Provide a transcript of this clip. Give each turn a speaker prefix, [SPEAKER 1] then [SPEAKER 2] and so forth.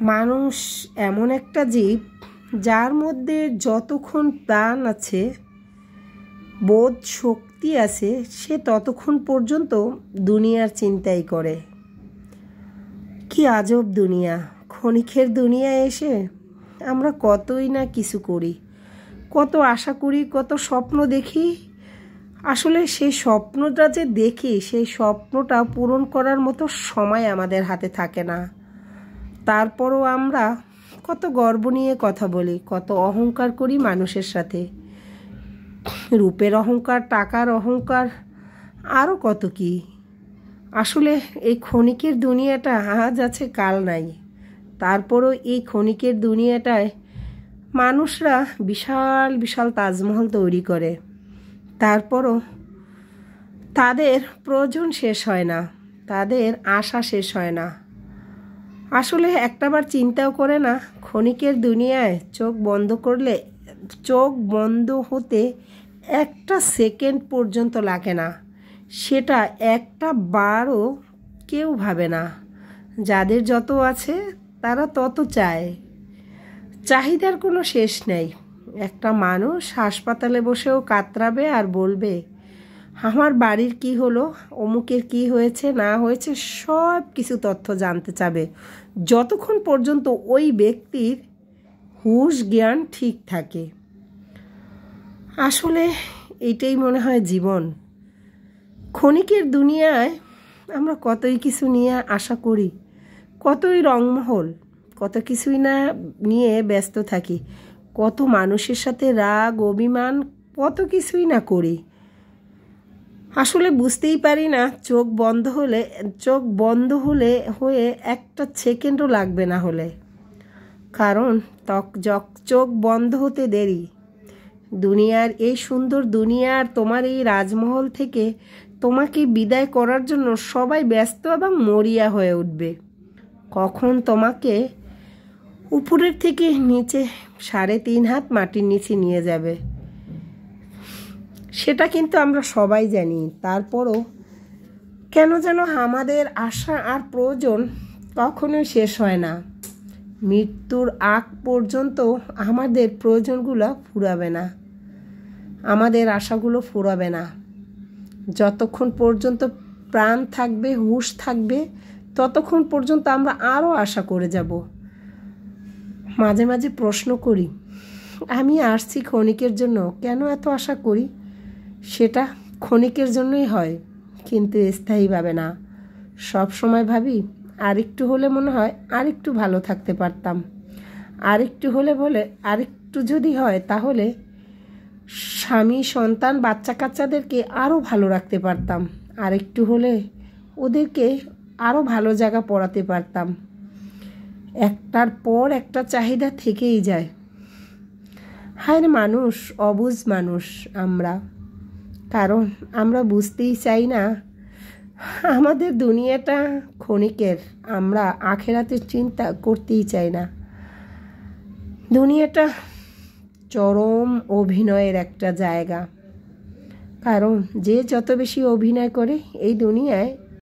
[SPEAKER 1] মানুষ এমন একটা জীব যার মধ্যে যতক্ষণ প্রাণ আছে, বোধ শক্তি আছে, সে ততক্ষণ পর্যন্ত দুনিয়ার চিন্তাই করে। কি আজব দুনিয়া! ক্ষণিকের দুনিয়ায় এসে আমরা কতই না কিছু করি, কত আশা করি, কত স্বপ্ন দেখি। আসলে সেই স্বপ্নটা যে দেখি, সেই স্বপ্নটা পূরণ করার মতো সময় আমাদের হাতে থাকে না। তারপরও আমরা কত গর্ব নিয়ে কথা বলি, কত অহংকার করি মানুষের সাথে, রূপের অহংকার, টাকার অহংকার, আরও কত কি। আসলে এই ক্ষণিকের দুনিয়াটা আজ আছে কাল নাই। তারপরও এই ক্ষণিকের দুনিয়াটায় মানুষরা বিশাল বিশাল তাজমহল তৈরি করে, তারপরও তাদের প্রয়োজন শেষ হয় না, তাদের আশা শেষ হয় না। আসলে একটাবার চিন্তাও করে না, ক্ষণিকের দুনিয়ায় চোখ বন্ধ করলে, চোখ বন্ধ হতে একটা সেকেন্ড পর্যন্ত লাগে না, সেটা একটা বারও কেউ ভাবে না। যাদের যত আছে তারা তত চায়, চাহিদার কোনো শেষ নেই। একটা মানুষ হাসপাতালে বসেও কাতরাবে আর বলবে, আমার বাড়ির কি হলো, অমুকের কি হয়েছে না হয়েছে, সব কিছু তথ্য জানতে চাবে, যতক্ষণ পর্যন্ত ওই ব্যক্তির হুঁশ জ্ঞান ঠিক থাকে। আসলে এটাই মনে হয় জীবন। ক্ষণিকের দুনিয়ায় আমরা কতই কিছু নিয়ে আশা করি, কতই রংমহল, কত কিছুই না নিয়ে ব্যস্ত থাকি, কত মানুষের সাথে রাগ অভিমান, কত কিছুই না করি। আসলে বুঝতেই পারি না, চোখ বন্ধ হয়ে একটা সেকেন্ডও লাগবে না হলে, কারণ চোখ বন্ধ হতে দেরি। দুনিয়ার এই সুন্দর দুনিয়ার, তোমার এই রাজমহল থেকে তোমাকে বিদায় করার জন্য সবাই ব্যস্ত এবং মরিয়া হয়ে উঠবে। কখন তোমাকে উপরের থেকে নিচে 3.5 হাত মাটির নিচে নিয়ে যাবে, সেটা কিন্তু আমরা সবাই জানি। তারপরও কেন যেন আমাদের আশা আর প্রয়োজন কখনোই শেষ হয় না। মৃত্যুর আগ পর্যন্ত আমাদের প্রয়োজনগুলো ফুরাবে না, আমাদের আশাগুলো ফুরাবে না। যতক্ষণ পর্যন্ত প্রাণ থাকবে, হুঁশ থাকবে, ততক্ষণ পর্যন্ত আমরা আরও আশা করে যাব। মাঝে মাঝে প্রশ্ন করি, আমি আসছি ক্ষণিকের জন্য, কেন এত আশা করি? সেটা ক্ষণিকের জন্যই হয়, কিন্তু স্থায়ীভাবে না। সব সময় ভাবি, আরেকটু হলে মনে হয় আরেকটু ভালো থাকতে পারতাম, আরেকটু হলে আরেকটু যদি হয় তাহলে স্বামী, সন্তান, বাচ্চা কাচ্চাদেরকে আরও ভালো রাখতে পারতাম, আরেকটু হলে ওদেরকে আরও ভালো জায়গা পড়াতে পারতাম। একটার পর একটা চাহিদা থেকেই যায়। হায় মানুষ, অবুঝ মানুষ আমরা, কারণ আমরা বুঝতেই চাই না আমাদের দুনিয়াটা ক্ষণিকের, আমরা আখেরাতের চিন্তা করতেই চাই না। দুনিয়াটা চরম অভিনয়ের একটা জায়গা, কারণ যে যত বেশি অভিনয় করে এই দুনিয়ায়